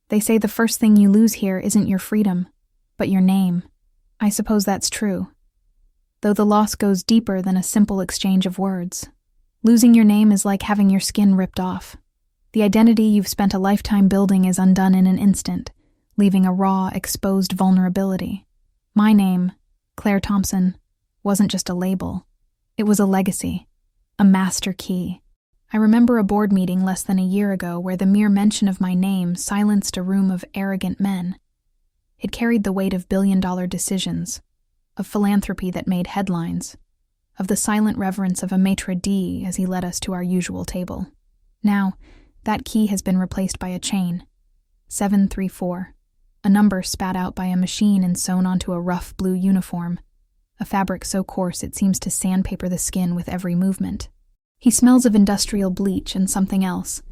They say the first thing you lose here isn't your freedom, but your name. I suppose that's true, though the loss goes deeper than a simple exchange of words. Losing your name is like having your skin ripped off. The identity you've spent a lifetime building is undone in an instant, leaving a raw, exposed vulnerability. My name, Claire Thompson, wasn't just a label. It was a legacy, a master key. I remember a board meeting less than a year ago where the mere mention of my name silenced a room of arrogant men. It carried the weight of billion-dollar decisions, of philanthropy that made headlines, of the silent reverence of a maitre d' as he led us to our usual table. Now, that key has been replaced by a chain, 734, a number spat out by a machine and sewn onto a rough blue uniform, a fabric so coarse it seems to sandpaper the skin with every movement. He smells of industrial bleach and something else,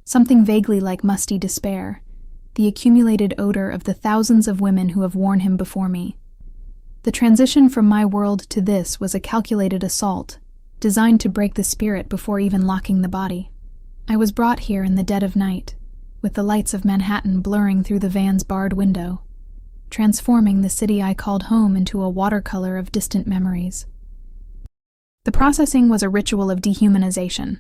something vaguely like musty despair, the accumulated odor of the thousands of women who have worn him before me. The transition from my world to this was a calculated assault, designed to break the spirit before even locking the body. I was brought here in the dead of night, with the lights of Manhattan blurring through the van's barred window, transforming the city I called home into a watercolor of distant memories. The processing was a ritual of dehumanization.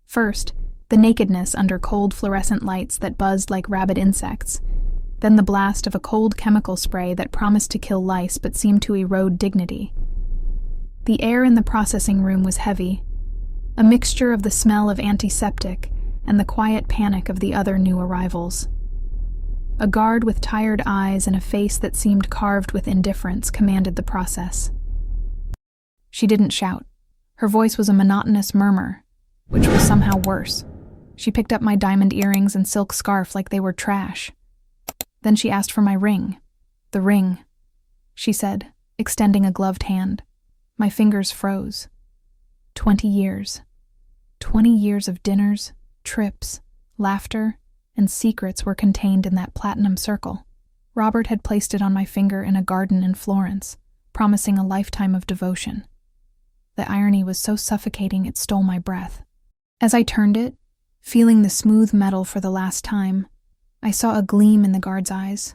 First, the nakedness under cold fluorescent lights that buzzed like rabid insects, then the blast of a cold chemical spray that promised to kill lice but seemed to erode dignity. The air in the processing room was heavy, a mixture of the smell of antiseptic and the quiet panic of the other new arrivals. A guard with tired eyes and a face that seemed carved with indifference commanded the process. She didn't shout. Her voice was a monotonous murmur, which was somehow worse. She picked up my diamond earrings and silk scarf like they were trash. Then she asked for my ring. The ring, she said, extending a gloved hand. My fingers froze. 20 years. 20 years of dinners, trips, laughter, and secrets were contained in that platinum circle. Robert had placed it on my finger in a garden in Florence, promising a lifetime of devotion. The irony was so suffocating it stole my breath. As I turned it, feeling the smooth metal for the last time, I saw a gleam in the guard's eyes.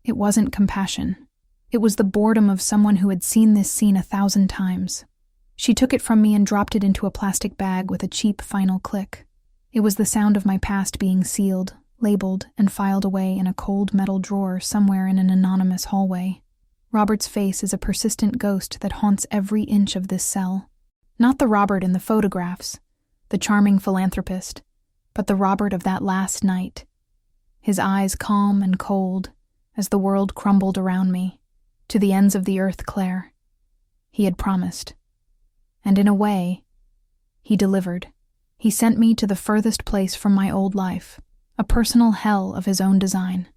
It wasn't compassion. It was the boredom of someone who had seen this scene 1,000 times. She took it from me and dropped it into a plastic bag with a cheap final click. It was the sound of my past being sealed, labeled, and filed away in a cold metal drawer somewhere in an anonymous hallway. Robert's face is a persistent ghost that haunts every inch of this cell. Not the Robert in the photographs, the charming philanthropist, but the Robert of that last night. His eyes calm and cold as the world crumbled around me. To the ends of the earth, Claire. He had promised. And in a way, he delivered. He sent me to the furthest place from my old life, a personal hell of his own design.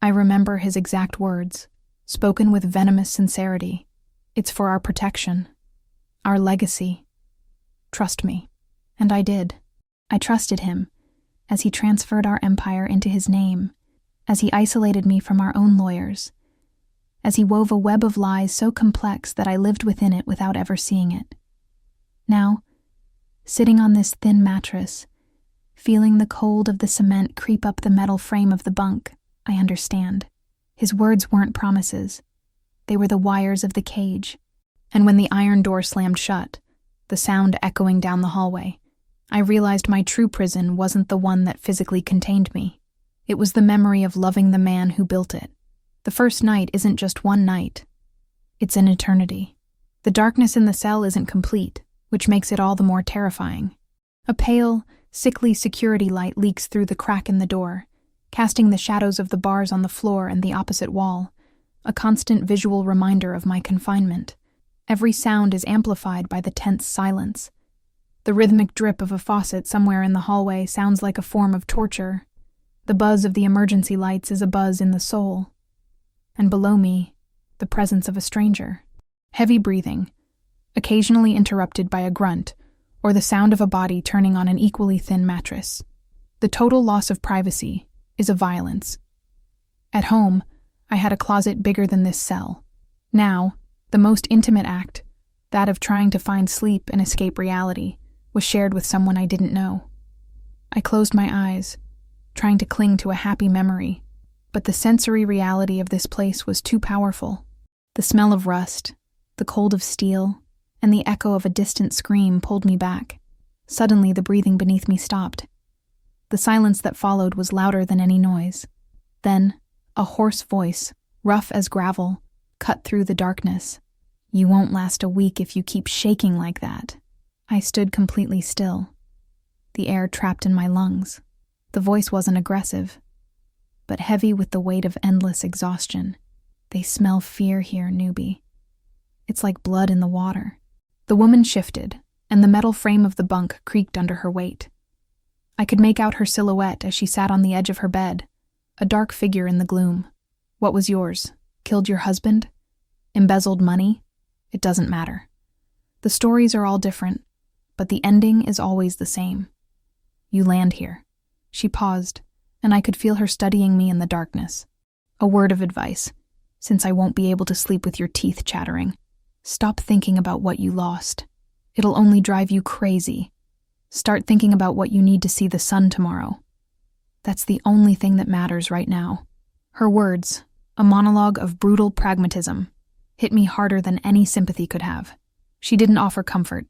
I remember his exact words, spoken with venomous sincerity. It's for our protection, our legacy. Trust me. And I did. I trusted him, as he transferred our empire into his name, as he isolated me from our own lawyers, as he wove a web of lies so complex that I lived within it without ever seeing it. Now, sitting on this thin mattress, feeling the cold of the cement creep up the metal frame of the bunk, I understand. His words weren't promises. They were the wires of the cage. And when the iron door slammed shut, the sound echoing down the hallway, I realized my true prison wasn't the one that physically contained me. It was the memory of loving the man who built it. The first night isn't just one night. It's an eternity. The darkness in the cell isn't complete, which makes it all the more terrifying. A pale, sickly security light leaks through the crack in the door, casting the shadows of the bars on the floor and the opposite wall, a constant visual reminder of my confinement. Every sound is amplified by the tense silence. The rhythmic drip of a faucet somewhere in the hallway sounds like a form of torture. The buzz of the emergency lights is a buzz in the soul. And below me, the presence of a stranger. Heavy breathing, occasionally interrupted by a grunt, or the sound of a body turning on an equally thin mattress. The total loss of privacy is a violence. At home, I had a closet bigger than this cell. Now, the most intimate act, that of trying to find sleep and escape reality, was shared with someone I didn't know. I closed my eyes, trying to cling to a happy memory, But the sensory reality of this place was too powerful. The smell of rust, the cold of steel, and the echo of a distant scream pulled me back. Suddenly, the breathing beneath me stopped. The silence that followed was louder than any noise. Then, a hoarse voice, rough as gravel, cut through the darkness. "You won't last a week if you keep shaking like that." I stood completely still, the air trapped in my lungs. The voice wasn't aggressive, but heavy with the weight of endless exhaustion. "They smell fear here, newbie. It's like blood in the water." The woman shifted, and the metal frame of the bunk creaked under her weight. I could make out her silhouette as she sat on the edge of her bed, a dark figure in the gloom. "What was yours? Killed your husband? Embezzled money? It doesn't matter. The stories are all different, but the ending is always the same. You land here." She paused, and I could feel her studying me in the darkness. "A word of advice, since I won't be able to sleep with your teeth chattering. Stop thinking about what you lost. It'll only drive you crazy. Start thinking about what you need to see the sun tomorrow. That's the only thing that matters right now." Her words, a monologue of brutal pragmatism, hit me harder than any sympathy could have. She didn't offer comfort.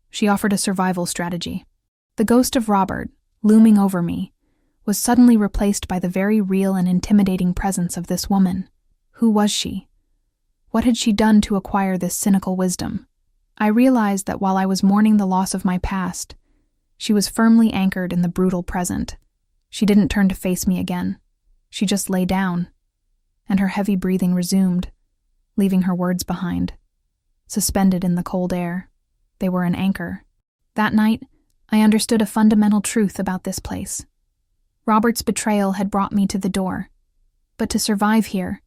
She offered a survival strategy. The ghost of Robert, looming over me, was suddenly replaced by the very real and intimidating presence of this woman. Who was she? What had she done to acquire this cynical wisdom? I realized that while I was mourning the loss of my past, she was firmly anchored in the brutal present. She didn't turn to face me again. She just lay down, and her heavy breathing resumed, leaving her words behind. Suspended in the cold air, they were an anchor. That night, I understood a fundamental truth about this place. Robert's betrayal had brought me to the door, but to survive here,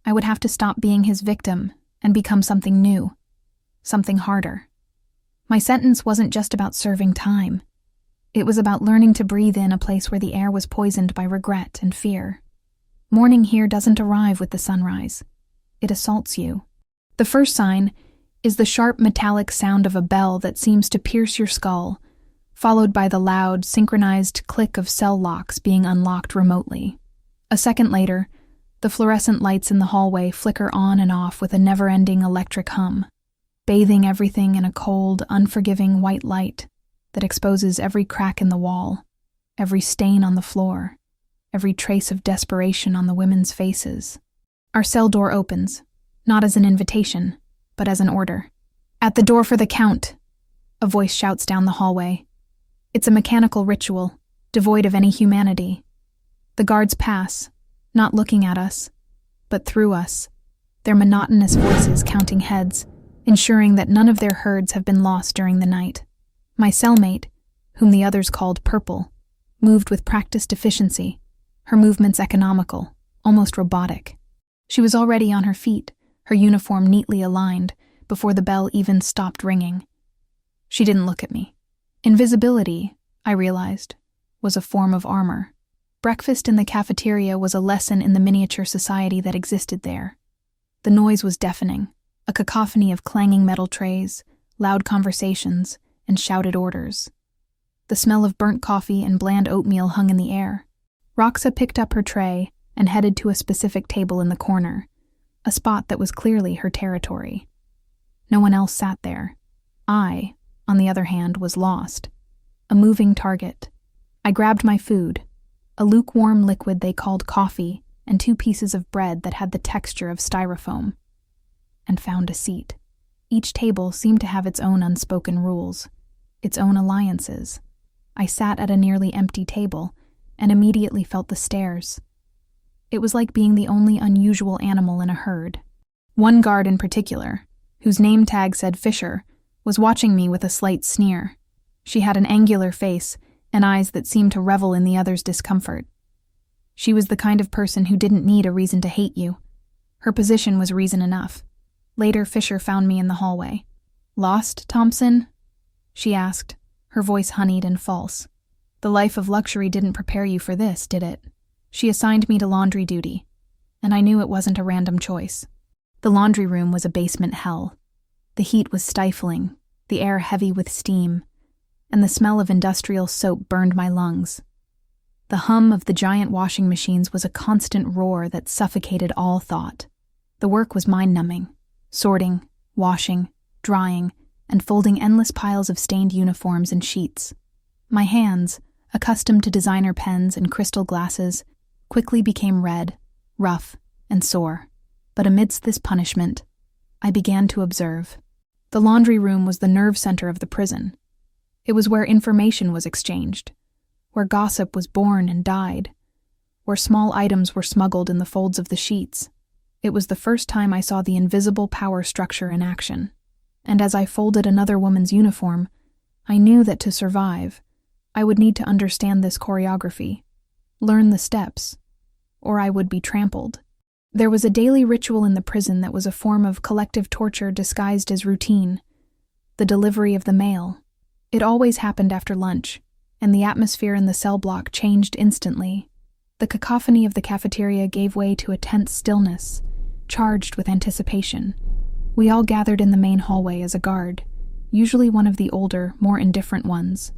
I would have to stop being his victim and become something new, something harder. My sentence wasn't just about serving time. It was about learning to breathe in a place where the air was poisoned by regret and fear. Morning here doesn't arrive with the sunrise. It assaults you. The first sign is the sharp metallic sound of a bell that seems to pierce your skull, followed by the loud, synchronized click of cell locks being unlocked remotely. A second later, the fluorescent lights in the hallway flicker on and off with a never-ending electric hum, bathing everything in a cold, unforgiving white light that exposes every crack in the wall, every stain on the floor, every trace of desperation on the women's faces. Our cell door opens, not as an invitation, but as an order. "At the door for the count," a voice shouts down the hallway. It's a mechanical ritual, devoid of any humanity. The guards pass, not looking at us, but through us, their monotonous voices counting heads, ensuring that none of their herds have been lost during the night. My cellmate, whom the others called Purple, moved with practiced efficiency, her movements economical, almost robotic. She was already on her feet, her uniform neatly aligned, before the bell even stopped ringing. She didn't look at me. Invisibility, I realized, was a form of armor. Breakfast in the cafeteria was a lesson in the miniature society that existed there. The noise was deafening, a cacophony of clanging metal trays, loud conversations, and shouted orders. The smell of burnt coffee and bland oatmeal hung in the air. Roxa picked up her tray and headed to a specific table in the corner, a spot that was clearly her territory. No one else sat there. I, on the other hand, was lost, a moving target. I grabbed my food, a lukewarm liquid they called coffee, and 2 pieces of bread that had the texture of styrofoam, and found a seat. Each table seemed to have its own unspoken rules, its own alliances. I sat at a nearly empty table and immediately felt the stares. It was like being the only unusual animal in a herd. One guard in particular, whose name tag said Fisher, was watching me with a slight sneer. She had an angular face and eyes that seemed to revel in the other's discomfort. She was the kind of person who didn't need a reason to hate you. Her position was reason enough. Later, Fisher found me in the hallway. "Lost, Thompson?" she asked, her voice honeyed and false. "The life of luxury didn't prepare you for this, did it?" She assigned me to laundry duty, and I knew it wasn't a random choice. The laundry room was a basement hell. The heat was stifling, the air heavy with steam, and the smell of industrial soap burned my lungs. The hum of the giant washing machines was a constant roar that suffocated all thought. The work was mind-numbing, sorting, washing, drying, and folding endless piles of stained uniforms and sheets. My hands, accustomed to designer pens and crystal glasses, quickly became red, rough, and sore. But amidst this punishment, I began to observe. The laundry room was the nerve center of the prison. It was where information was exchanged, where gossip was born and died, where small items were smuggled in the folds of the sheets. It was the first time I saw the invisible power structure in action. And as I folded another woman's uniform, I knew that to survive, I would need to understand this choreography, learn the steps, or I would be trampled. There was a daily ritual in the prison that was a form of collective torture disguised as routine: the delivery of the mail. It always happened after lunch, and the atmosphere in the cell block changed instantly. The cacophony of the cafeteria gave way to a tense stillness, charged with anticipation. We all gathered in the main hallway as a guard, usually one of the older, more indifferent ones,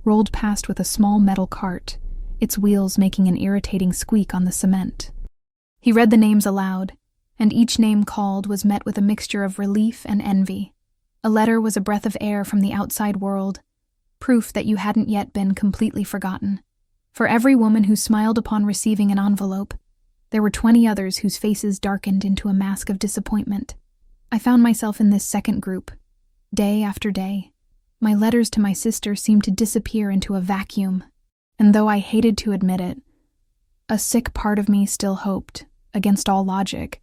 rolled past with a small metal cart, its wheels making an irritating squeak on the cement. He read the names aloud, and each name called was met with a mixture of relief and envy. A letter was a breath of air from the outside world, proof that you hadn't yet been completely forgotten. For every woman who smiled upon receiving an envelope, there were 20 others whose faces darkened into a mask of disappointment. I found myself in this second group, day after day. My letters to my sister seemed to disappear into a vacuum, and though I hated to admit it, a sick part of me still hoped, against all logic,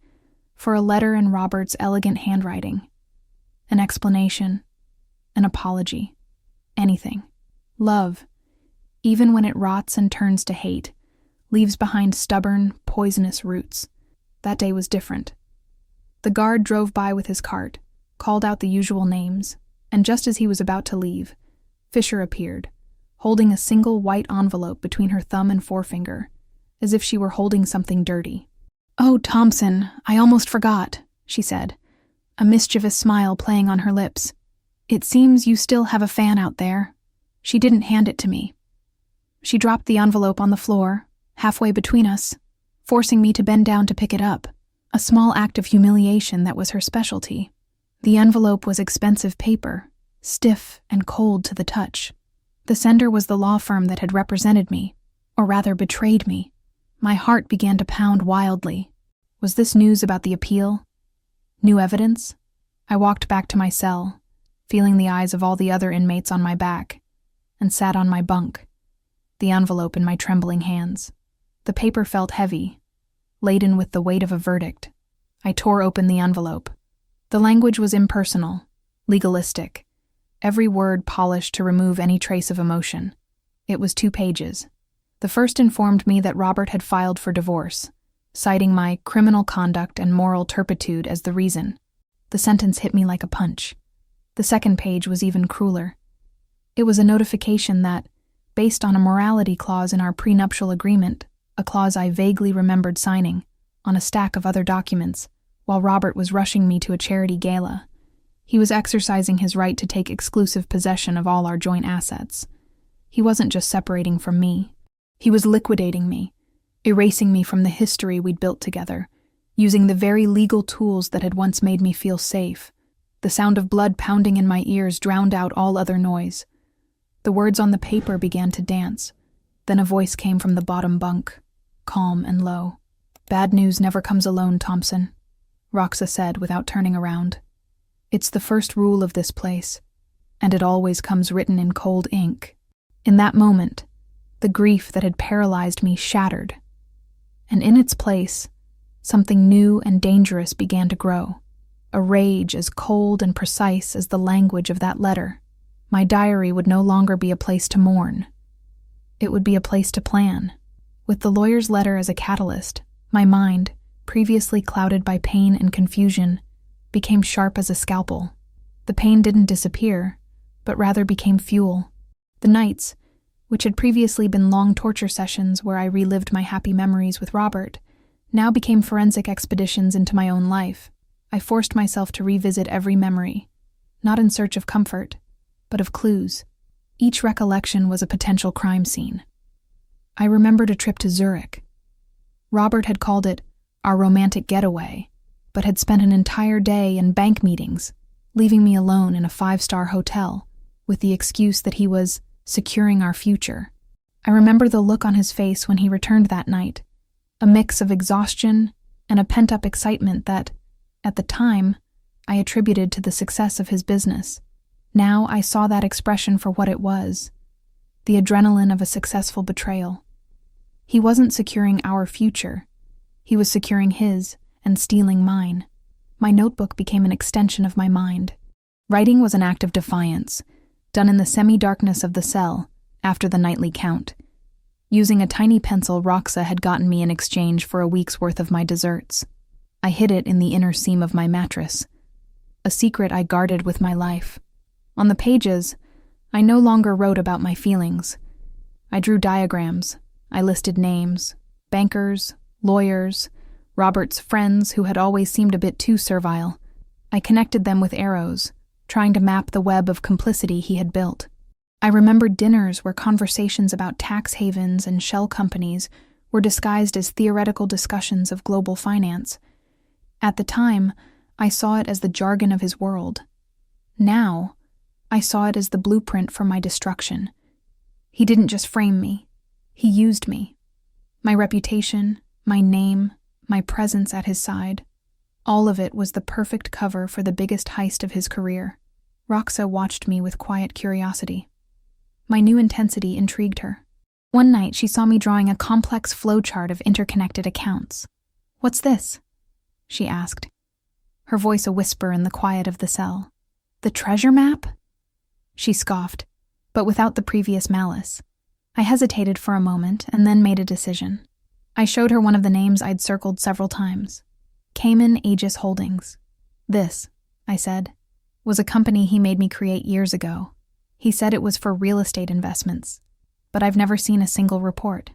for a letter in Robert's elegant handwriting. An explanation, an apology, anything. Love, even when it rots and turns to hate, leaves behind stubborn, poisonous roots. That day was different. The guard drove by with his cart, called out the usual names, and just as he was about to leave, Fisher appeared, holding a single white envelope between her thumb and forefinger, as if she were holding something dirty. "Oh, Thompson, I almost forgot," she said, a mischievous smile playing on her lips. "It seems you still have a fan out there." She didn't hand it to me. She dropped the envelope on the floor, halfway between us, forcing me to bend down to pick it up, a small act of humiliation that was her specialty. The envelope was expensive paper, stiff and cold to the touch. The sender was the law firm that had represented me, or rather betrayed me. My heart began to pound wildly. Was this news about the appeal? New evidence? I walked back to my cell, feeling the eyes of all the other inmates on my back, and sat on my bunk, the envelope in my trembling hands. The paper felt heavy, laden with the weight of a verdict. I tore open the envelope. The language was impersonal, legalistic, every word polished to remove any trace of emotion. It was 2 pages. The first informed me that Robert had filed for divorce, citing my criminal conduct and moral turpitude as the reason. The sentence hit me like a punch. The second page was even crueler. It was a notification that, based on a morality clause in our prenuptial agreement, a clause I vaguely remembered signing, on a stack of other documents, while Robert was rushing me to a charity gala, he was exercising his right to take exclusive possession of all our joint assets. He wasn't just separating from me. He was liquidating me, erasing me from the history we'd built together, using the very legal tools that had once made me feel safe. The sound of blood pounding in my ears drowned out all other noise. The words on the paper began to dance. Then a voice came from the bottom bunk, calm and low. "Bad news never comes alone, Thompson," Roxa said without turning around. "It's the first rule of this place, and it always comes written in cold ink." In that moment, the grief that had paralyzed me shattered, and in its place, something new and dangerous began to grow, a rage as cold and precise as the language of that letter. My diary would no longer be a place to mourn. It would be a place to plan. With the lawyer's letter as a catalyst, my mind, previously clouded by pain and confusion, became sharp as a scalpel. The pain didn't disappear, but rather became fuel. The nights, which had previously been long torture sessions where I relived my happy memories with Robert, now became forensic expeditions into my own life. I forced myself to revisit every memory, not in search of comfort, but of clues. Each recollection was a potential crime scene. I remembered a trip to Zurich. Robert had called it our romantic getaway, but had spent an entire day in bank meetings, leaving me alone in a 5-star hotel, with the excuse that he was securing our future. I remember the look on his face when he returned that night, a mix of exhaustion and a pent-up excitement that, at the time, I attributed to the success of his business. Now I saw that expression for what it was, the adrenaline of a successful betrayal. He wasn't securing our future. He was securing his and stealing mine. My notebook became an extension of my mind. Writing was an act of defiance, done in the semi-darkness of the cell after the nightly count. Using a tiny pencil Roxa had gotten me in exchange for a week's worth of my desserts. I hid it in the inner seam of my mattress, a secret I guarded with my life. On the pages, I no longer wrote about my feelings. I drew diagrams. I listed names, bankers, lawyers, Robert's friends who had always seemed a bit too servile. I connected them with arrows, trying to map the web of complicity he had built. I remembered dinners where conversations about tax havens and shell companies were disguised as theoretical discussions of global finance. At the time, I saw it as the jargon of his world. Now, I saw it as the blueprint for my destruction. He didn't just frame me. He used me. My reputation, my name, my presence at his side. All of it was the perfect cover for the biggest heist of his career. Roxa watched me with quiet curiosity. My new intensity intrigued her. One night, she saw me drawing a complex flowchart of interconnected accounts. "What's this?" she asked, her voice a whisper in the quiet of the cell. "The treasure map?" She scoffed, but without the previous malice. I hesitated for a moment and then made a decision. I showed her one of the names I'd circled several times. Cayman Aegis Holdings. "This," I said, "was a company he made me create years ago. He said it was for real estate investments, but I've never seen a single report."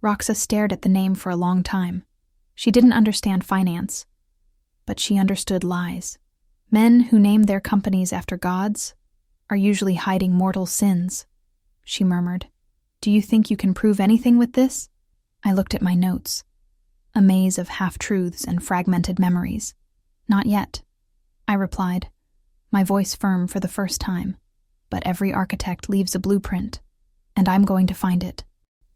Roxa stared at the name for a long time. She didn't understand finance, but she understood lies. Men who name their companies after gods are usually hiding mortal sins, she murmured. "Do you think you can prove anything with this?" I looked at my notes, a maze of half-truths and fragmented memories. "Not yet," I replied, my voice firm for the first time. "But every architect leaves a blueprint, and I'm going to find it."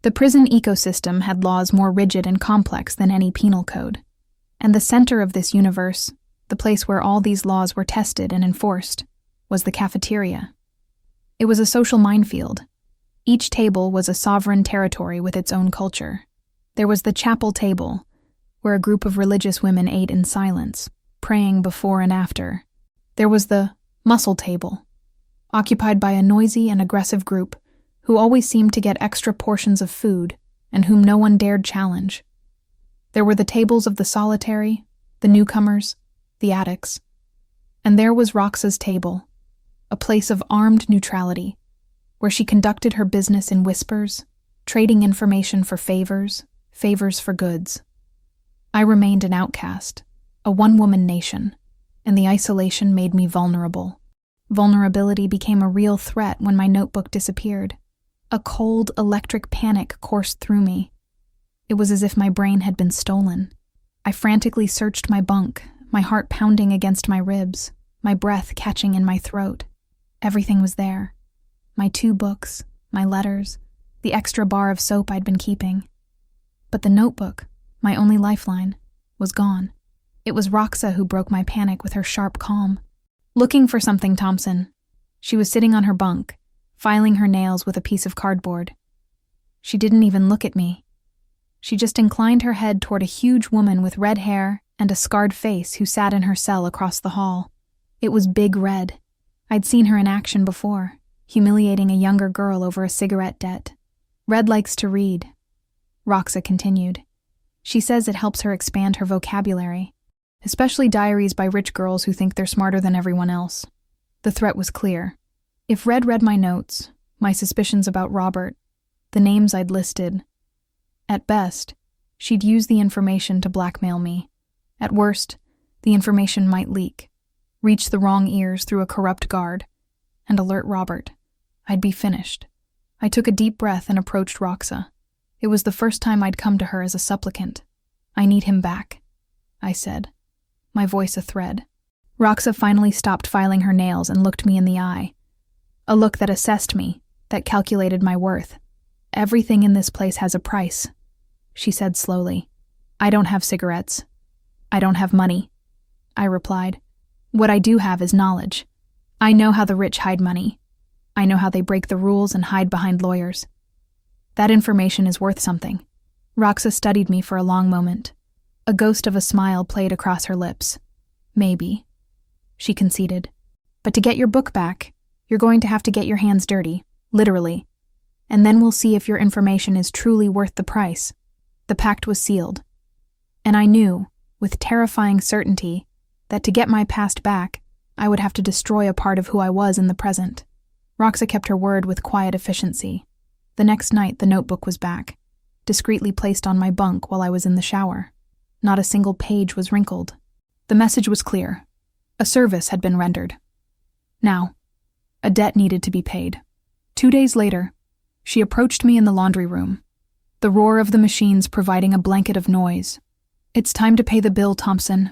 The prison ecosystem had laws more rigid and complex than any penal code. And the center of this universe, the place where all these laws were tested and enforced, was the cafeteria. It was a social minefield. Each table was a sovereign territory with its own culture. There was the chapel table, where a group of religious women ate in silence, praying before and after. There was the muscle table, occupied by a noisy and aggressive group who always seemed to get extra portions of food and whom no one dared challenge. There were the tables of the solitary, the newcomers, the addicts. And there was Roxa's table, a place of armed neutrality, where she conducted her business in whispers, trading information for favors, favors for goods. I remained an outcast, a one-woman nation, and the isolation made me vulnerable. Vulnerability became a real threat when my notebook disappeared. A cold, electric panic coursed through me. It was as if my brain had been stolen. I frantically searched my bunk, my heart pounding against my ribs, my breath catching in my throat. Everything was there. My 2 books, my letters, the extra bar of soap I'd been keeping. But the notebook, my only lifeline, was gone. It was Roxa who broke my panic with her sharp calm. "Looking for something, Thompson." She was sitting on her bunk, filing her nails with a piece of cardboard. She didn't even look at me. She just inclined her head toward a huge woman with red hair and a scarred face who sat in her cell across the hall. It was Big Red. I'd seen her in action before, humiliating a younger girl over a cigarette debt. "Red likes to read," Roxa continued. "She says it helps her expand her vocabulary, especially diaries by rich girls who think they're smarter than everyone else." The threat was clear. If Red read my notes, my suspicions about Robert, the names I'd listed, at best, she'd use the information to blackmail me. At worst, the information might leak, reach the wrong ears through a corrupt guard, and alert Robert. I'd be finished. I took a deep breath and approached Roxa. It was the first time I'd come to her as a supplicant. "I need him back," I said, my voice a thread. Roxa finally stopped filing her nails and looked me in the eye. A look that assessed me, that calculated my worth. "Everything in this place has a price," she said slowly. "I don't have cigarettes. I don't have money," I replied. "What I do have is knowledge. I know how the rich hide money. I know how they break the rules and hide behind lawyers. That information is worth something." Roxa studied me for a long moment. A ghost of a smile played across her lips. "Maybe," she conceded. "But to get your book back, you're going to have to get your hands dirty, literally. And then we'll see if your information is truly worth the price." The pact was sealed. And I knew, with terrifying certainty, that to get my past back, I would have to destroy a part of who I was in the present. Roxa kept her word with quiet efficiency. The next night, the notebook was back, discreetly placed on my bunk while I was in the shower. Not a single page was wrinkled. The message was clear. A service had been rendered. Now, a debt needed to be paid. 2 days later, she approached me in the laundry room, the roar of the machines providing a blanket of noise. "It's time to pay the bill, Thompson,"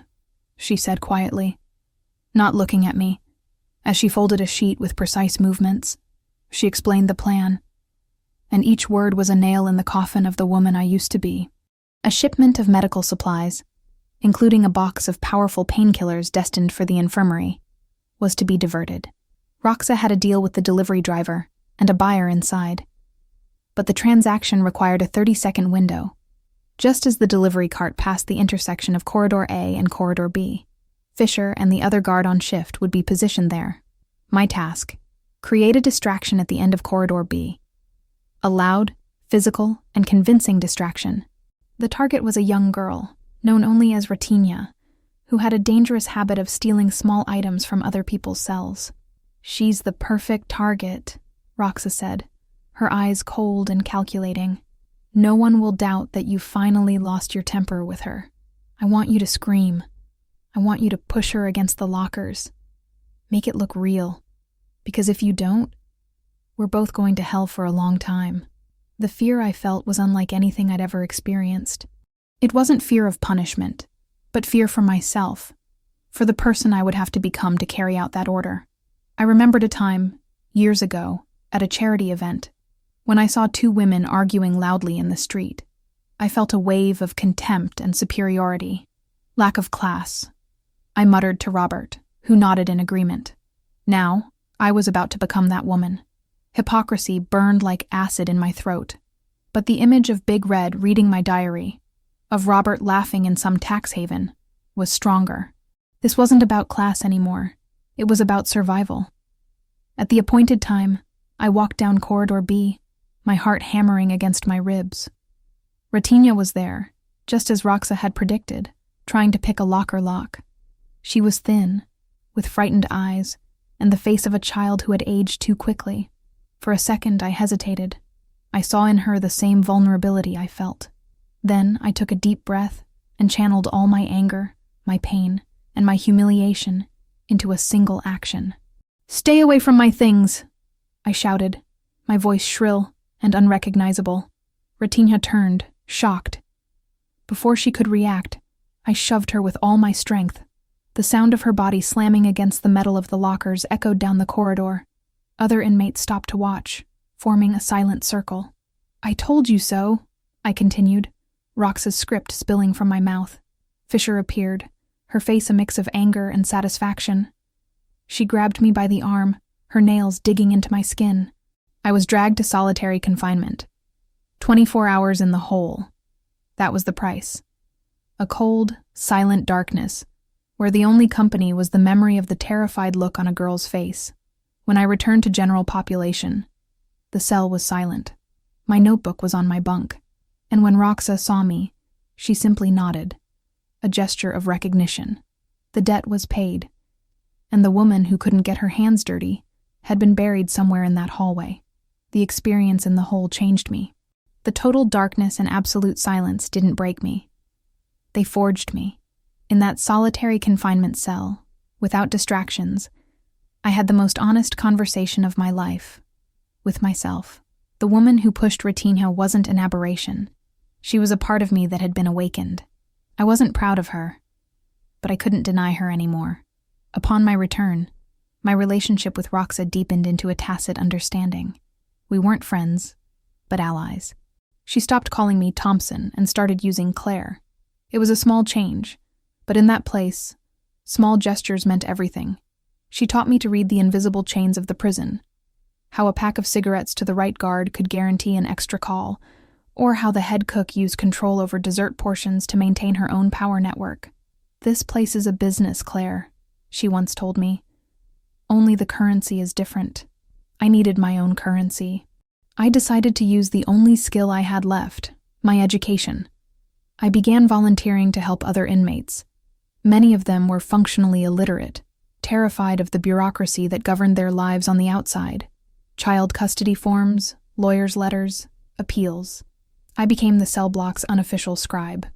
she said quietly, not looking at me. As she folded a sheet with precise movements, she explained the plan. And each word was a nail in the coffin of the woman I used to be. A shipment of medical supplies, including a box of powerful painkillers destined for the infirmary, was to be diverted. Roxa had a deal with the delivery driver and a buyer inside. But the transaction required a 30-second window, just as the delivery cart passed the intersection of Corridor A and Corridor B. Fisher and the other guard on shift would be positioned there. My task: create a distraction at the end of Corridor B. A loud, physical, and convincing distraction. The target was a young girl, known only as Ratinia, who had a dangerous habit of stealing small items from other people's cells. "She's the perfect target," Roxa said, her eyes cold and calculating. "No one will doubt that you finally lost your temper with her. I want you to scream. I want you to push her against the lockers. Make it look real. Because if you don't, we're both going to hell for a long time." The fear I felt was unlike anything I'd ever experienced. It wasn't fear of punishment, but fear for myself, for the person I would have to become to carry out that order. I remembered a time, years ago, at a charity event, when I saw 2 women arguing loudly in the street. I felt a wave of contempt and superiority, lack of class. I muttered to Robert, who nodded in agreement. Now, I was about to become that woman. Hypocrisy burned like acid in my throat. But the image of Big Red reading my diary, of Robert laughing in some tax haven, was stronger. This wasn't about class anymore. It was about survival. At the appointed time, I walked down Corridor B, my heart hammering against my ribs. Ratinia was there, just as Roxa had predicted, trying to pick a locker lock. She was thin, with frightened eyes, and the face of a child who had aged too quickly. For a second, I hesitated. I saw in her the same vulnerability I felt. Then I took a deep breath and channeled all my anger, my pain, and my humiliation into a single action. "Stay away from my things!" I shouted, my voice shrill and unrecognizable. Ratinia turned, shocked. Before she could react, I shoved her with all my strength. The sound of her body slamming against the metal of the lockers echoed down the corridor. Other inmates stopped to watch, forming a silent circle. "I told you so," I continued, Roxa's script spilling from my mouth. Fisher appeared, her face a mix of anger and satisfaction. She grabbed me by the arm, her nails digging into my skin. I was dragged to solitary confinement. 24 hours in the hole. That was the price. A cold, silent darkness, where the only company was the memory of the terrified look on a girl's face. When I returned to general population, the cell was silent. My notebook was on my bunk, and when Roxa saw me, she simply nodded, a gesture of recognition. The debt was paid, and the woman who couldn't get her hands dirty had been buried somewhere in that hallway. The experience in the hole changed me. The total darkness and absolute silence didn't break me. They forged me. In that solitary confinement cell, without distractions, I had the most honest conversation of my life, with myself. The woman who pushed Ratinho wasn't an aberration. She was a part of me that had been awakened. I wasn't proud of her, but I couldn't deny her anymore. Upon my return, my relationship with Roxa deepened into a tacit understanding. We weren't friends, but allies. She stopped calling me Thompson and started using Claire. It was a small change, but in that place, small gestures meant everything. She taught me to read the invisible chains of the prison, how a pack of cigarettes to the right guard could guarantee an extra call, or how the head cook used control over dessert portions to maintain her own power network. "This place is a business, Claire," she once told me. "Only the currency is different." I needed my own currency. I decided to use the only skill I had left, my education. I began volunteering to help other inmates. Many of them were functionally illiterate, terrified of the bureaucracy that governed their lives on the outside. Child custody forms, lawyers' letters, appeals. I became the cell block's unofficial scribe.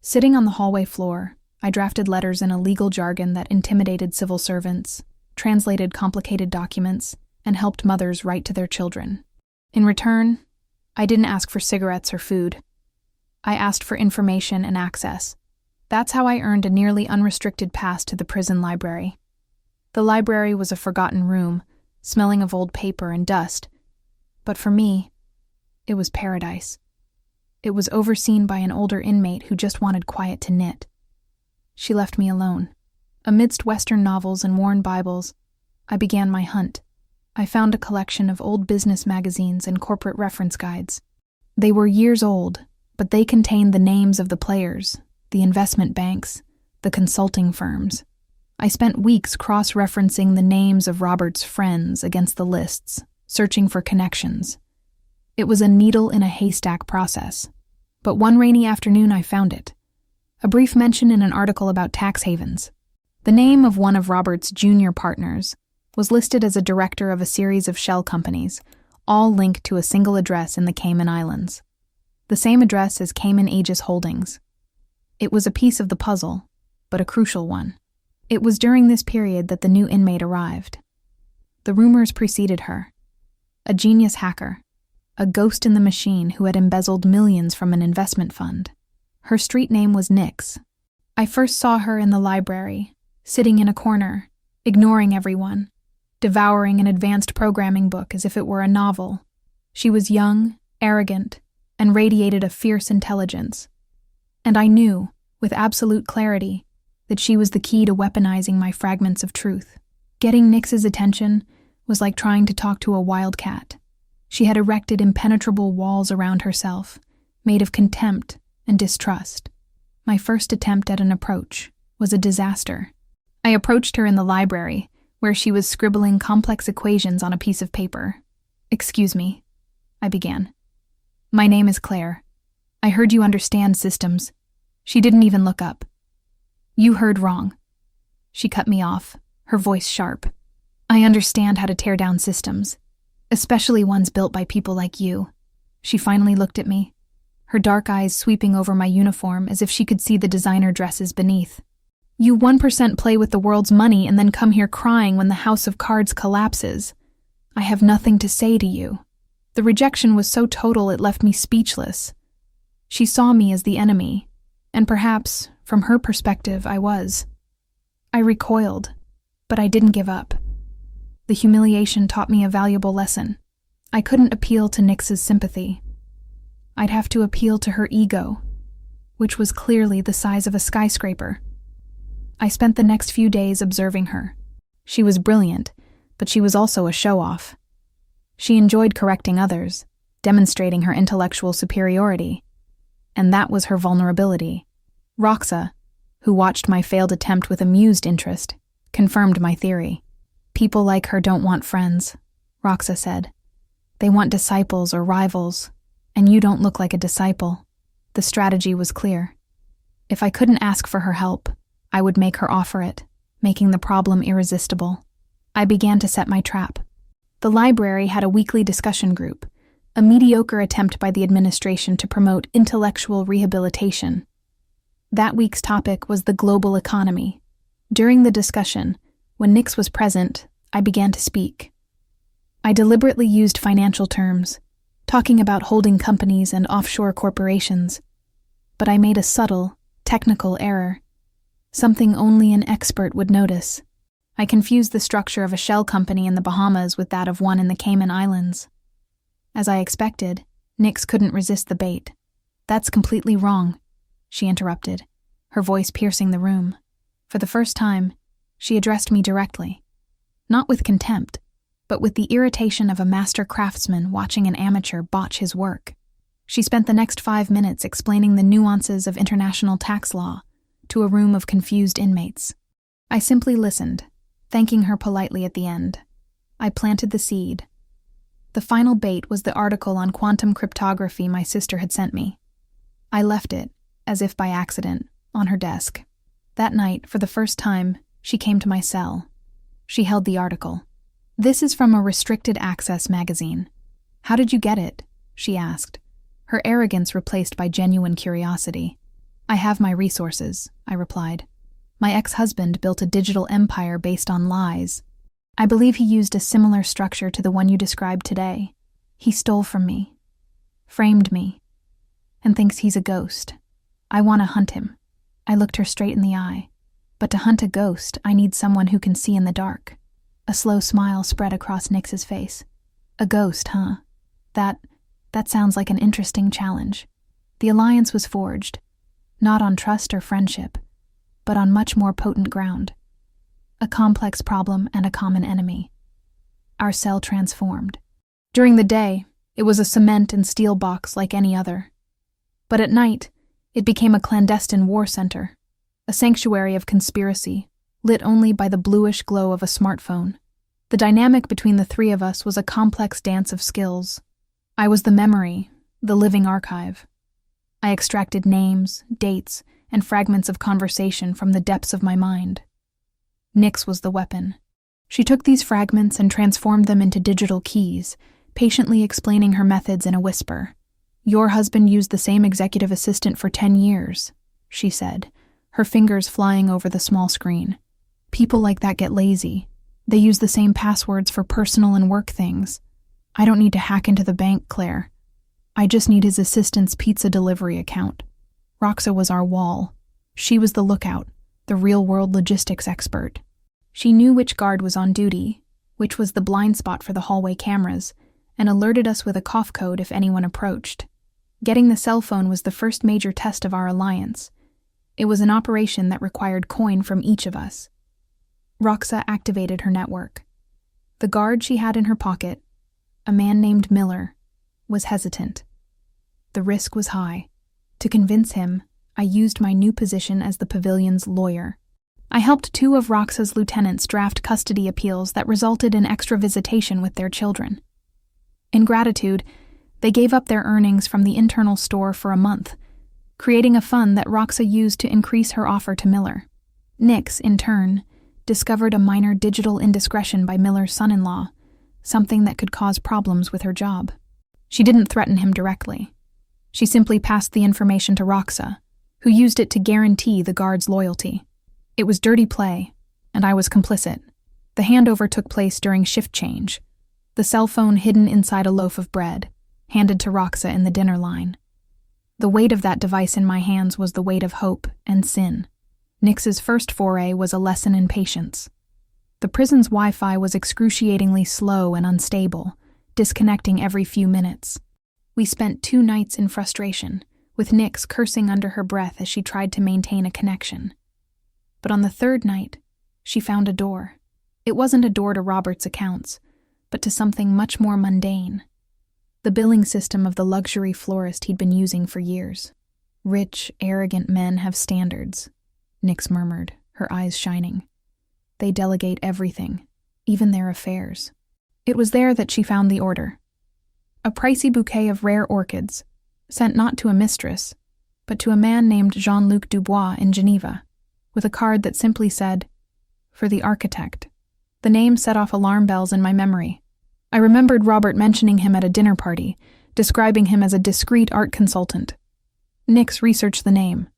Sitting on the hallway floor, I drafted letters in a legal jargon that intimidated civil servants, translated complicated documents, and helped mothers write to their children. In return, I didn't ask for cigarettes or food. I asked for information and access. That's how I earned a nearly unrestricted pass to the prison library. The library was a forgotten room, smelling of old paper and dust. But for me, it was paradise. It was overseen by an older inmate who just wanted quiet to knit. She left me alone. Amidst Western novels and worn Bibles, I began my hunt. I found a collection of old business magazines and corporate reference guides. They were years old, but they contained the names of the players, the investment banks, the consulting firms. I spent weeks cross-referencing the names of Robert's friends against the lists, searching for connections. It was a needle in a haystack process. But one rainy afternoon I found it. A brief mention in an article about tax havens. The name of one of Robert's junior partners was listed as a director of a series of shell companies, all linked to a single address in the Cayman Islands. The same address as Cayman Aegis Holdings. It was a piece of the puzzle, but a crucial one. It was during this period that the new inmate arrived. The rumors preceded her. A genius hacker, a ghost in the machine who had embezzled millions from an investment fund. Her street name was Nix. I first saw her in the library, sitting in a corner, ignoring everyone, devouring an advanced programming book as if it were a novel. She was young, arrogant, and radiated a fierce intelligence. And I knew, with absolute clarity, that she was the key to weaponizing my fragments of truth. Getting Nix's attention was like trying to talk to a wildcat. She had erected impenetrable walls around herself, made of contempt and distrust. My first attempt at an approach was a disaster. I approached her in the library, where she was scribbling complex equations on a piece of paper. "Excuse me," I began. "My name is Claire. I heard you understand systems." She didn't even look up. "You heard wrong." She cut me off, her voice sharp. "I understand how to tear down systems, especially ones built by people like you." She finally looked at me, her dark eyes sweeping over my uniform as if she could see the designer dresses beneath. "You 1% play with the world's money and then come here crying when the house of cards collapses. I have nothing to say to you." The rejection was so total it left me speechless. She saw me as the enemy, and perhaps, from her perspective, I was. I recoiled, but I didn't give up. The humiliation taught me a valuable lesson. I couldn't appeal to Nix's sympathy. I'd have to appeal to her ego, which was clearly the size of a skyscraper. I spent the next few days observing her. She was brilliant, but she was also a show-off. She enjoyed correcting others, demonstrating her intellectual superiority. And that was her vulnerability. Roxa, who watched my failed attempt with amused interest, confirmed my theory. "People like her don't want friends," Roxa said. "They want disciples or rivals, and you don't look like a disciple." The strategy was clear. If I couldn't ask for her help, I would make her offer it, making the problem irresistible. I began to set my trap. The library had a weekly discussion group, a mediocre attempt by the administration to promote intellectual rehabilitation. That week's topic was the global economy. During the discussion, when Nix was present, I began to speak. I deliberately used financial terms, talking about holding companies and offshore corporations. But I made a subtle, technical error, something only an expert would notice. I confused the structure of a shell company in the Bahamas with that of one in the Cayman Islands. As I expected, Nix couldn't resist the bait. "That's completely wrong," she interrupted, her voice piercing the room. For the first time, she addressed me directly. Not with contempt, but with the irritation of a master craftsman watching an amateur botch his work. She spent the next 5 minutes explaining the nuances of international tax law to a room of confused inmates. I simply listened, thanking her politely at the end. I planted the seed. The final bait was the article on quantum cryptography my sister had sent me. I left it, as if by accident, on her desk. That night, for the first time, she came to my cell. She held the article. "This is from a restricted access magazine. How did you get it?" she asked, her arrogance replaced by genuine curiosity. "I have my resources," I replied. "My ex-husband built a digital empire based on lies. I believe he used a similar structure to the one you described today. He stole from me, framed me, and thinks he's a ghost. I want to hunt him." I looked her straight in the eye. "But to hunt a ghost, I need someone who can see in the dark." A slow smile spread across Nix's face. "A ghost, huh? That sounds like an interesting challenge." The alliance was forged, not on trust or friendship, but on much more potent ground. A complex problem and a common enemy. Our cell transformed. During the day, it was a cement and steel box like any other. But at night, it became a clandestine war center, a sanctuary of conspiracy, lit only by the bluish glow of a smartphone. The dynamic between the three of us was a complex dance of skills. I was the memory, the living archive. I extracted names, dates, and fragments of conversation from the depths of my mind. Nix was the weapon. She took these fragments and transformed them into digital keys, patiently explaining her methods in a whisper. "Your husband used the same executive assistant for 10 years, she said, her fingers flying over the small screen. "People like that get lazy. They use the same passwords for personal and work things. I don't need to hack into the bank, Claire. I just need his assistant's pizza delivery account." Roxa was our wall. She was the lookout, the real-world logistics expert. She knew which guard was on duty, which was the blind spot for the hallway cameras, and alerted us with a cough code if anyone approached. Getting the cell phone was the first major test of our alliance. It was an operation that required coin from each of us. Roxa activated her network. The guard she had in her pocket, a man named Miller, was hesitant. The risk was high. To convince him, I used my new position as the pavilion's lawyer. I helped 2 of Roxa's lieutenants draft custody appeals that resulted in extra visitation with their children. In gratitude, they gave up their earnings from the internal store for a month, creating a fund that Roxa used to increase her offer to Miller. Nix, in turn, discovered a minor digital indiscretion by Miller's son-in-law, something that could cause problems with her job. She didn't threaten him directly. She simply passed the information to Roxa, who used it to guarantee the guard's loyalty. It was dirty play, and I was complicit. The handover took place during shift change, the cell phone hidden inside a loaf of bread, handed to Roxa in the dinner line. The weight of that device in my hands was the weight of hope and sin. Nix's first foray was a lesson in patience. The prison's Wi-Fi was excruciatingly slow and unstable, disconnecting every few minutes. We spent 2 nights in frustration, with Nix cursing under her breath as she tried to maintain a connection. But on the 3rd night, she found a door. It wasn't a door to Robert's accounts, but to something much more mundane. The billing system of the luxury florist he'd been using for years. "Rich, arrogant men have standards," Nix murmured, her eyes shining. "They delegate everything, even their affairs." It was there that she found the order. A pricey bouquet of rare orchids, sent not to a mistress, but to a man named Jean-Luc Dubois in Geneva, with a card that simply said, "For the architect." The name set off alarm bells in my memory. I remembered Robert mentioning him at a dinner party, describing him as a discreet art consultant. Nix researched the name.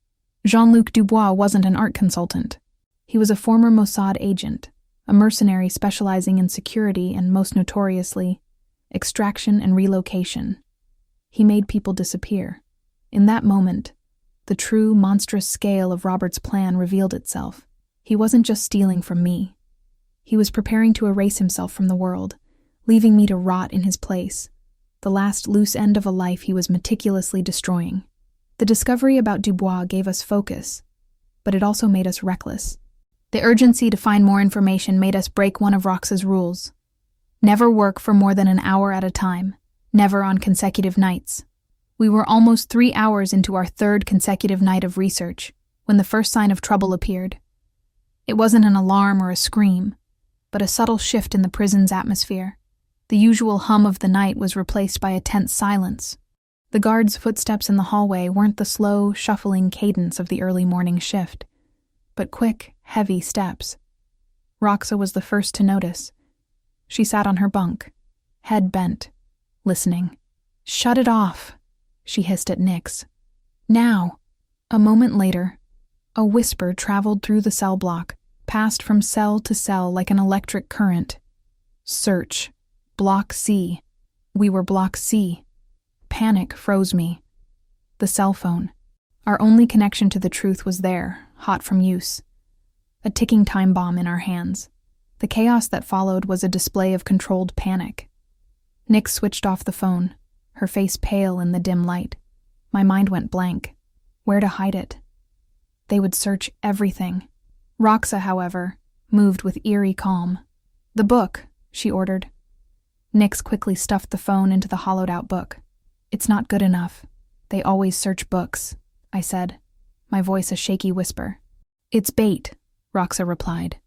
Jean-Luc Dubois wasn't an art consultant. He was a former Mossad agent, a mercenary specializing in security and, most notoriously, extraction and relocation. He made people disappear. In that moment, the true, monstrous scale of Robert's plan revealed itself. He wasn't just stealing from me. He was preparing to erase himself from the world, leaving me to rot in his place, the last loose end of a life he was meticulously destroying. The discovery about Dubois gave us focus, but it also made us reckless. The urgency to find more information made us break one of Roxa's rules. Never work for more than an hour at a time, never on consecutive nights. We were almost 3 hours into our third consecutive night of research when the first sign of trouble appeared. It wasn't an alarm or a scream, but a subtle shift in the prison's atmosphere. The usual hum of the night was replaced by a tense silence. The guards' footsteps in the hallway weren't the slow, shuffling cadence of the early morning shift, but quick, heavy steps. Roxa was the first to notice. She sat on her bunk, head bent, listening. "Shut it off," she hissed at Nix. "Now." A moment later, a whisper traveled through the cell block, passed from cell to cell like an electric current. "Search. Block C." We were Block C. Panic froze me. The cell phone. Our only connection to the truth was there, hot from use. A ticking time bomb in our hands. The chaos that followed was a display of controlled panic. Nix switched off the phone, her face pale in the dim light. My mind went blank. Where to hide it? They would search everything. Roxa, however, moved with eerie calm. "The book," she ordered. Nix quickly stuffed the phone into the hollowed-out book. "It's not good enough. They always search books," I said, my voice a shaky whisper. "It's bait," Roxa replied.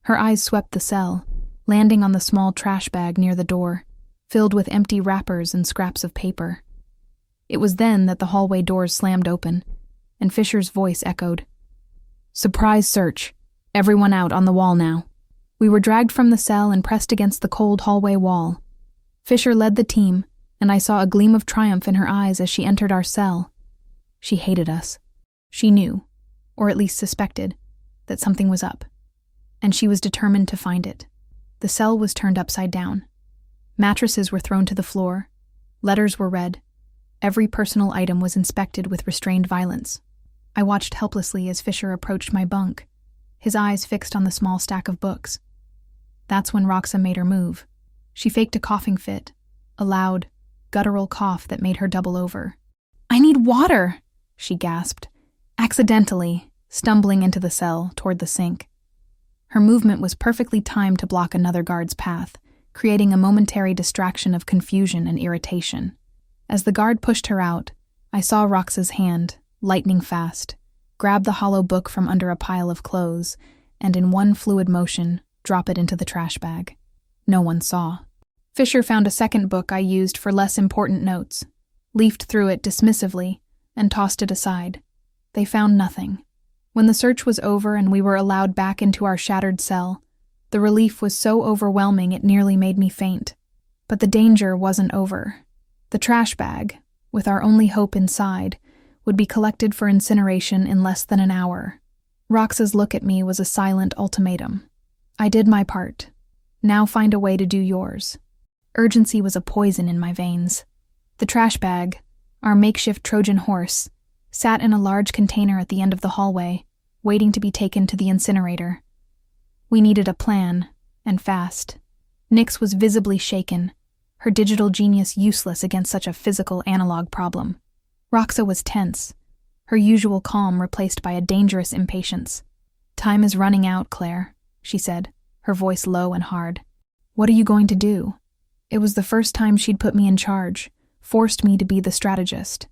Her eyes swept the cell, landing on the small trash bag near the door, filled with empty wrappers and scraps of paper. It was then that the hallway doors slammed open, and Fisher's voice echoed. "Surprise search. Everyone out on the wall now." We were dragged from the cell and pressed against the cold hallway wall. Fisher led the team, and I saw a gleam of triumph in her eyes as she entered our cell. She hated us. She knew, or at least suspected, that something was up, and she was determined to find it. The cell was turned upside down. Mattresses were thrown to the floor. Letters were read. Every personal item was inspected with restrained violence. I watched helplessly as Fisher approached my bunk, his eyes fixed on the small stack of books. That's when Roxa made her move. She faked a coughing fit, a loud, guttural cough that made her double over. "I need water," she gasped, accidentally, stumbling into the cell toward the sink. Her movement was perfectly timed to block another guard's path, creating a momentary distraction of confusion and irritation. As the guard pushed her out, I saw Roxa's hand, lightning fast, grab the hollow book from under a pile of clothes, and in one fluid motion, drop it into the trash bag. No one saw. Fisher found a second book I used for less important notes, leafed through it dismissively, and tossed it aside. They found nothing. When the search was over and we were allowed back into our shattered cell, the relief was so overwhelming it nearly made me faint. But the danger wasn't over. The trash bag, with our only hope inside, would be collected for incineration in less than an hour. Roxa's look at me was a silent ultimatum. I did my part. Now find a way to do yours. Urgency was a poison in my veins. The trash bag, our makeshift Trojan horse, sat in a large container at the end of the hallway, waiting to be taken to the incinerator. We needed a plan, and fast. Nix was visibly shaken, her digital genius useless against such a physical analog problem. Roxa was tense, her usual calm replaced by a dangerous impatience. "Time is running out, Claire," she said, her voice low and hard. "What are you going to do?" It was the first time she'd put me in charge, forced me to be the strategist.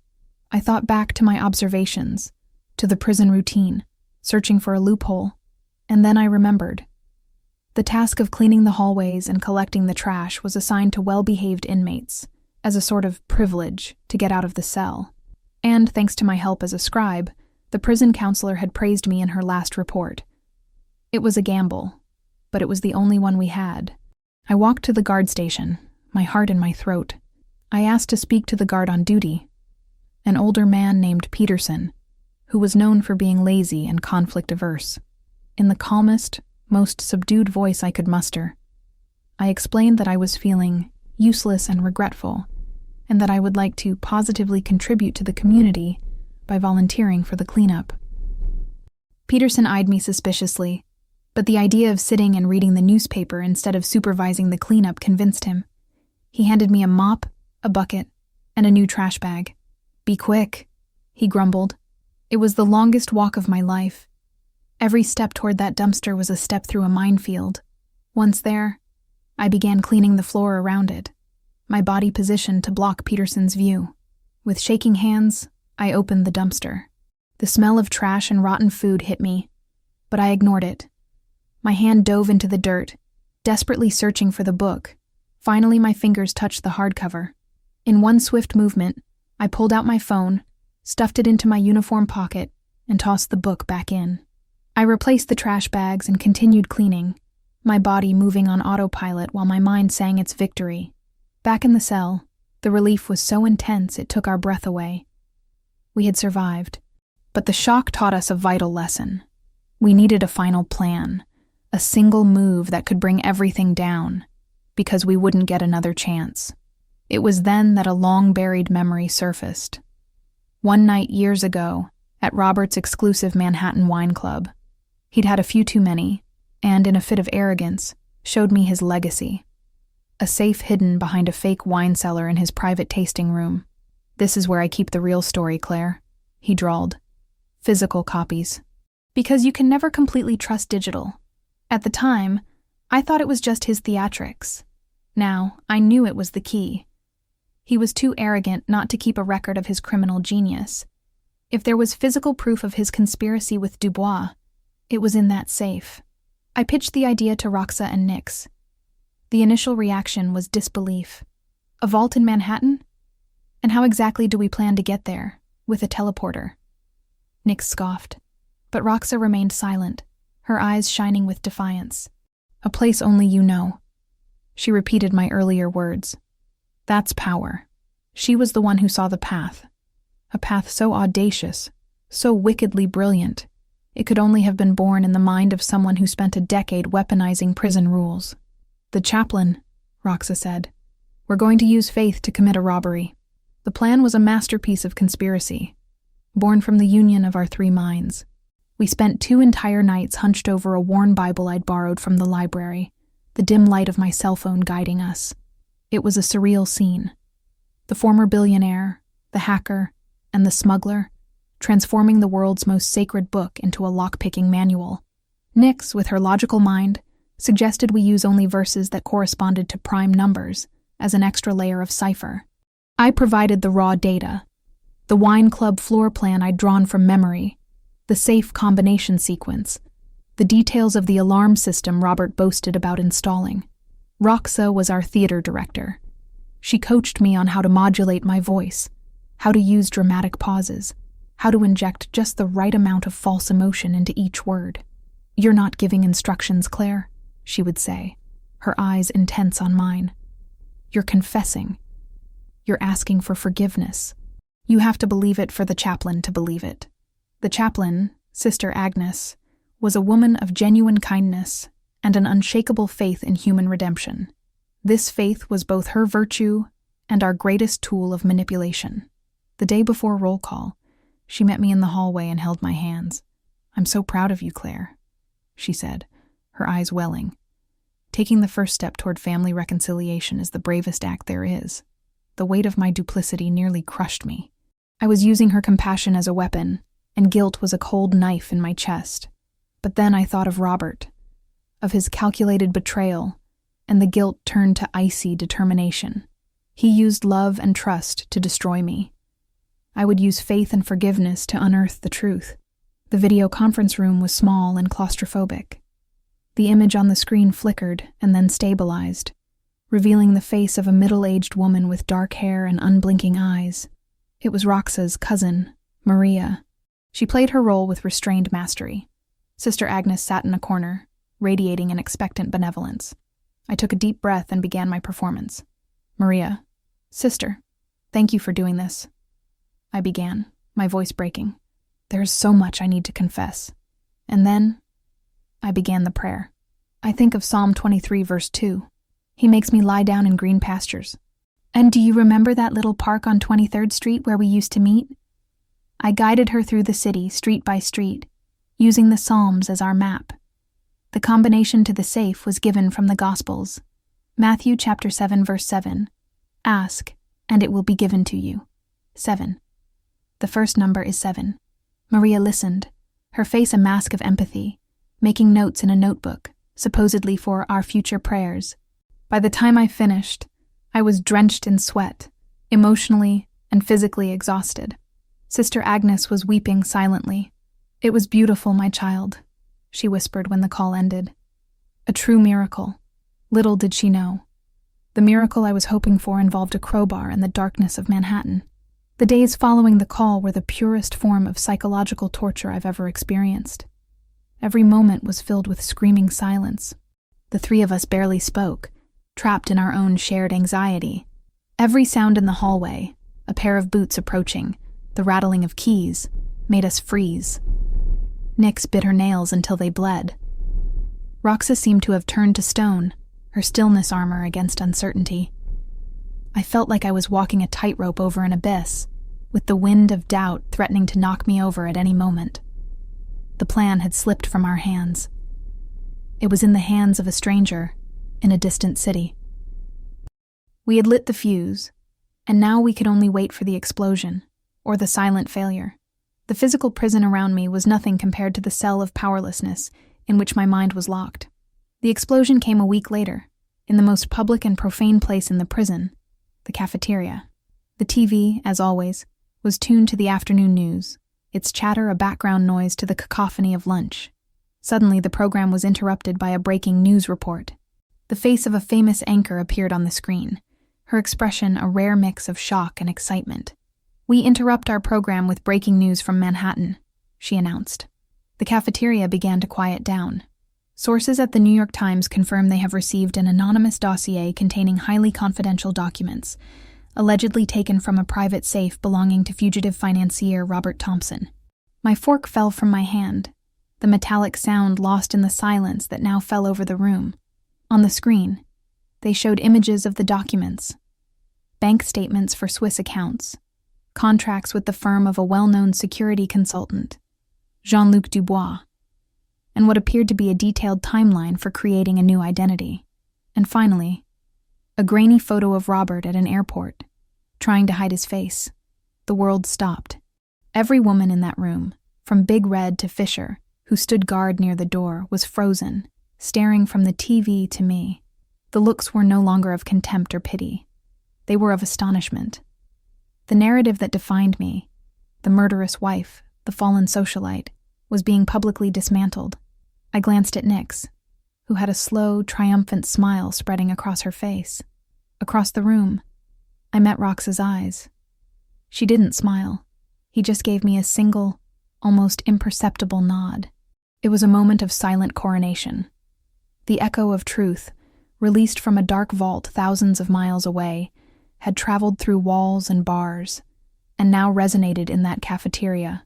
I thought back to my observations, to the prison routine, searching for a loophole, and then I remembered. The task of cleaning the hallways and collecting the trash was assigned to well-behaved inmates, as a sort of privilege to get out of the cell. And, thanks to my help as a scribe, the prison counselor had praised me in her last report. It was a gamble, but it was the only one we had. I walked to the guard station, my heart in my throat. I asked to speak to the guard on duty, an older man named Peterson, who was known for being lazy and conflict-averse. In the calmest, most subdued voice I could muster, I explained that I was feeling useless and regretful, and that I would like to positively contribute to the community by volunteering for the cleanup. Peterson eyed me suspiciously, but the idea of sitting and reading the newspaper instead of supervising the cleanup convinced him. He handed me a mop, a bucket, and a new trash bag. "Be quick," he grumbled. It was the longest walk of my life. Every step toward that dumpster was a step through a minefield. Once there, I began cleaning the floor around it, my body positioned to block Peterson's view. With shaking hands, I opened the dumpster. The smell of trash and rotten food hit me, but I ignored it. My hand dove into the dirt, desperately searching for the book. Finally, my fingers touched the hardcover. In one swift movement, I pulled out my phone, stuffed it into my uniform pocket, and tossed the book back in. I replaced the trash bags and continued cleaning, my body moving on autopilot while my mind sang its victory. Back in the cell, the relief was so intense it took our breath away. We had survived, but the shock taught us a vital lesson. We needed a final plan, a single move that could bring everything down, because we wouldn't get another chance. It was then that a long-buried memory surfaced. One night years ago, at Robert's exclusive Manhattan wine club, he'd had a few too many, and in a fit of arrogance, showed me his legacy. A safe hidden behind a fake wine cellar in his private tasting room. "This is where I keep the real story, Claire," he drawled. "Physical copies. Because you can never completely trust digital. At the time, I thought it was just his theatrics. Now, I knew it was the key. He was too arrogant not to keep a record of his criminal genius. If there was physical proof of his conspiracy with Dubois, it was in that safe. I pitched the idea to Roxa and Nix. The initial reaction was disbelief. A vault in Manhattan? And how exactly do we plan to get there, with a teleporter? Nix scoffed, but Roxa remained silent, her eyes shining with defiance. "A place only you know." She repeated my earlier words. That's power. She was the one who saw the path. A path so audacious, so wickedly brilliant, it could only have been born in the mind of someone who spent a decade weaponizing prison rules. "The chaplain," Roxa said. "We're going to use faith to commit a robbery." The plan was a masterpiece of conspiracy, born from the union of our three minds. We spent 2 entire nights hunched over a worn Bible I'd borrowed from the library, the dim light of my cell phone guiding us. It was a surreal scene. The former billionaire, the hacker, and the smuggler, transforming the world's most sacred book into a lock-picking manual. Nix, with her logical mind, suggested we use only verses that corresponded to prime numbers as an extra layer of cipher. I provided the raw data, the wine club floor plan I'd drawn from memory, the safe combination sequence, the details of the alarm system Robert boasted about installing. Roxa was our theater director. She coached me on how to modulate my voice, how to use dramatic pauses, how to inject just the right amount of false emotion into each word. "You're not giving instructions, Claire," she would say, her eyes intense on mine. "You're confessing. You're asking for forgiveness. You have to believe it for the chaplain to believe it." The chaplain, Sister Agnes, was a woman of genuine kindness and an unshakable faith in human redemption. This faith was both her virtue and our greatest tool of manipulation. The day before roll call, she met me in the hallway and held my hands. "I'm so proud of you, Claire," she said, her eyes welling. "Taking the first step toward family reconciliation is the bravest act there is." The weight of my duplicity nearly crushed me. I was using her compassion as a weapon, and guilt was a cold knife in my chest. But then I thought of Robert, of his calculated betrayal, and the guilt turned to icy determination. He used love and trust to destroy me. I would use faith and forgiveness to unearth the truth. The video conference room was small and claustrophobic. The image on the screen flickered and then stabilized, revealing the face of a middle-aged woman with dark hair and unblinking eyes. It was Roxa's cousin, Maria. She played her role with restrained mastery. Sister Agnes sat in a corner, radiating an expectant benevolence. I took a deep breath and began my performance. "Maria, sister, thank you for doing this," I began, my voice breaking. "There is so much I need to confess." And then I began the prayer. I think of Psalm 23, verse 2. "He makes me lie down in green pastures. And do you remember that little park on 23rd Street where we used to meet? I guided her through the city, street by street, using the Psalms as our map. The combination to the safe was given from the Gospels. Matthew chapter 7 verse 7. Ask, and it will be given to you. 7. The first number is 7. Maria listened, her face a mask of empathy, making notes in a notebook, supposedly for our future prayers. By the time I finished, I was drenched in sweat, emotionally and physically exhausted. Sister Agnes was weeping silently. "It was beautiful, my child," she whispered when the call ended. "A true miracle." Little did she know. The miracle I was hoping for involved a crowbar in the darkness of Manhattan. The days following the call were the purest form of psychological torture I've ever experienced. Every moment was filled with screaming silence. The three of us barely spoke, trapped in our own shared anxiety. Every sound in the hallway, a pair of boots approaching, the rattling of keys, made us freeze. Nyx bit her nails until they bled. Roxa seemed to have turned to stone, her stillness armor against uncertainty. I felt like I was walking a tightrope over an abyss, with the wind of doubt threatening to knock me over at any moment. The plan had slipped from our hands. It was in the hands of a stranger, in a distant city. We had lit the fuse, and now we could only wait for the explosion, or the silent failure. The physical prison around me was nothing compared to the cell of powerlessness in which my mind was locked. The explosion came a week later, in the most public and profane place in the prison, the cafeteria. The TV, as always, was tuned to the afternoon news, its chatter a background noise to the cacophony of lunch. Suddenly, the program was interrupted by a breaking news report. The face of a famous anchor appeared on the screen, her expression a rare mix of shock and excitement. "We interrupt our program with breaking news from Manhattan," she announced. The cafeteria began to quiet down. Sources at the New York Times confirm they have received an anonymous dossier containing highly confidential documents, allegedly taken from a private safe belonging to fugitive financier Robert Thompson. My fork fell from my hand, the metallic sound lost in the silence that now fell over the room. On the screen, they showed images of the documents, bank statements for Swiss accounts, contracts with the firm of a well-known security consultant, Jean-Luc Dubois, and what appeared to be a detailed timeline for creating a new identity. And finally, a grainy photo of Robert at an airport, trying to hide his face. The world stopped. Every woman in that room, from Big Red to Fisher, who stood guard near the door, was frozen, staring from the TV to me. The looks were no longer of contempt or pity. They were of astonishment. The narrative that defined me, the murderous wife, the fallen socialite, was being publicly dismantled. I glanced at Nyx, who had a slow, triumphant smile spreading across her face. Across the room, I met Roxa's eyes. She didn't smile. He just gave me a single, almost imperceptible nod. It was a moment of silent coronation. The echo of truth, released from a dark vault thousands of miles away, had traveled through walls and bars, and now resonated in that cafeteria,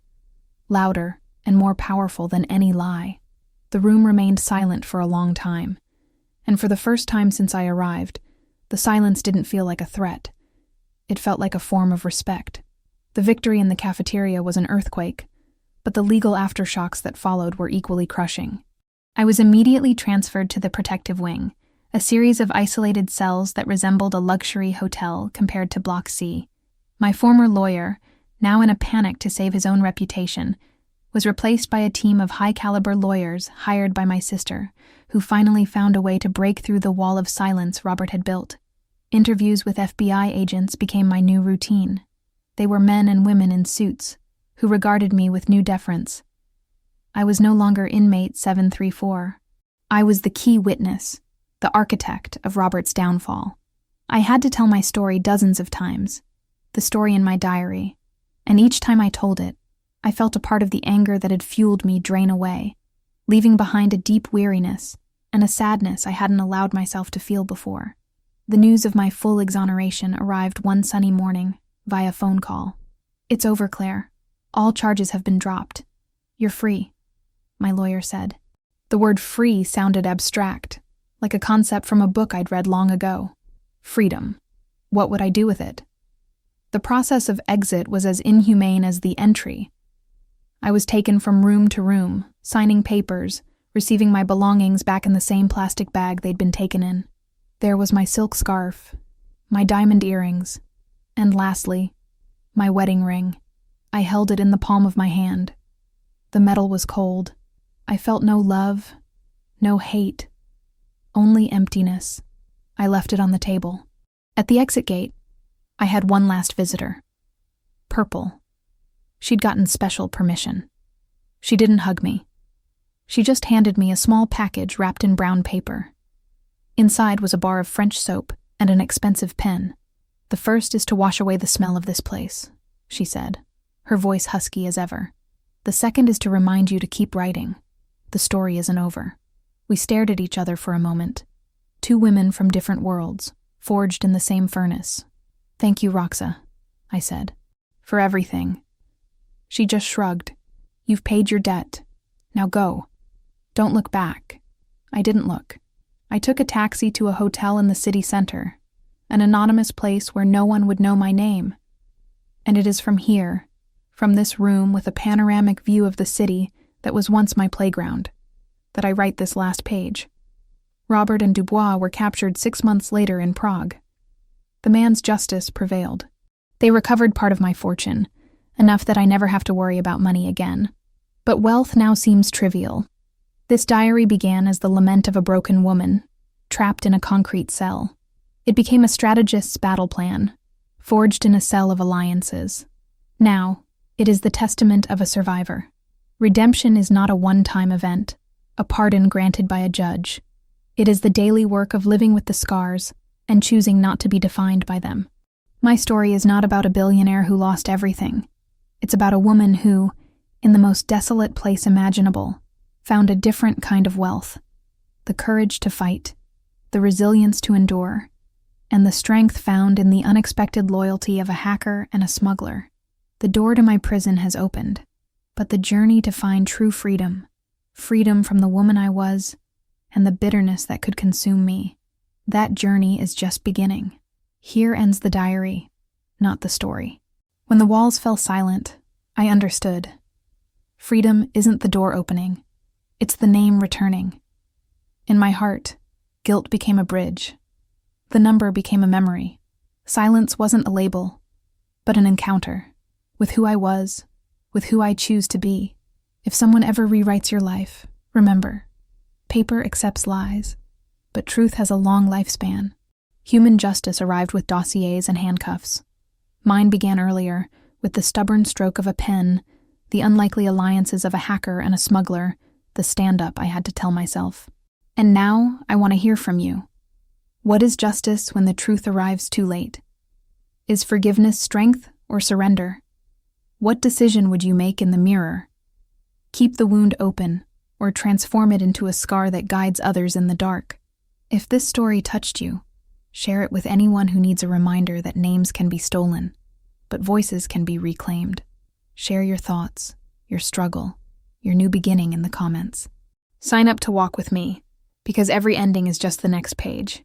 louder and more powerful than any lie. The room remained silent for a long time, and for the first time since I arrived, the silence didn't feel like a threat. It felt like a form of respect. The victory in the cafeteria was an earthquake, but the legal aftershocks that followed were equally crushing. I was immediately transferred to the protective wing, a series of isolated cells that resembled a luxury hotel compared to Block C. My former lawyer, now in a panic to save his own reputation, was replaced by a team of high-caliber lawyers hired by my sister, who finally found a way to break through the wall of silence Robert had built. Interviews with FBI agents became my new routine. They were men and women in suits, who regarded me with new deference. I was no longer inmate 734. I was the key witness, the architect of Robert's downfall. I had to tell my story dozens of times, the story in my diary, and each time I told it, I felt a part of the anger that had fueled me drain away, leaving behind a deep weariness and a sadness I hadn't allowed myself to feel before. The news of my full exoneration arrived one sunny morning, via phone call. "It's over, Claire. All charges have been dropped. You're free," my lawyer said. The word free sounded abstract, like a concept from a book I'd read long ago. Freedom. What would I do with it? The process of exit was as inhumane as the entry. I was taken from room to room, signing papers, receiving my belongings back in the same plastic bag they'd been taken in. There was my silk scarf, my diamond earrings, and lastly, my wedding ring. I held it in the palm of my hand. The metal was cold. I felt no love, no hate, only emptiness. I left it on the table. At the exit gate, I had one last visitor. Purple. She'd gotten special permission. She didn't hug me. She just handed me a small package wrapped in brown paper. Inside was a bar of French soap and an expensive pen. "The first is to wash away the smell of this place," she said, her voice husky as ever. "The second is to remind you to keep writing. The story isn't over." We stared at each other for a moment. Two women from different worlds, forged in the same furnace. "Thank you, Roxa," I said, "for everything." She just shrugged. "You've paid your debt. Now go. Don't look back." I didn't look. I took a taxi to a hotel in the city center, an anonymous place where no one would know my name. And it is from here, from this room with a panoramic view of the city that was once my playground, that I write this last page. Robert and Dubois were captured 6 months later in Prague. The man's justice prevailed. They recovered part of my fortune, enough that I never have to worry about money again. But wealth now seems trivial. This diary began as the lament of a broken woman, trapped in a concrete cell. It became a strategist's battle plan, forged in a cell of alliances. Now, it is the testament of a survivor. Redemption is not a one-time event, a pardon granted by a judge. It is the daily work of living with the scars and choosing not to be defined by them. My story is not about a billionaire who lost everything. It's about a woman who, in the most desolate place imaginable, found a different kind of wealth, the courage to fight, the resilience to endure, and the strength found in the unexpected loyalty of a hacker and a smuggler. The door to my prison has opened, but the journey to find true freedom, freedom from the woman I was, and the bitterness that could consume me, that journey is just beginning. Here ends the diary, not the story. When the walls fell silent, I understood. Freedom isn't the door opening. It's the name returning. In my heart, guilt became a bridge. The number became a memory. Silence wasn't a label, but an encounter, with who I was, with who I choose to be. If someone ever rewrites your life, remember, paper accepts lies, but truth has a long lifespan. Human justice arrived with dossiers and handcuffs. Mine began earlier, with the stubborn stroke of a pen, the unlikely alliances of a hacker and a smuggler, the stand-up I had to tell myself. And now, I want to hear from you. What is justice when the truth arrives too late? Is forgiveness strength or surrender? What decision would you make in the mirror? Keep the wound open, or transform it into a scar that guides others in the dark. If this story touched you, share it with anyone who needs a reminder that names can be stolen, but voices can be reclaimed. Share your thoughts, your struggle, your new beginning in the comments. Sign up to walk with me, because every ending is just the next page.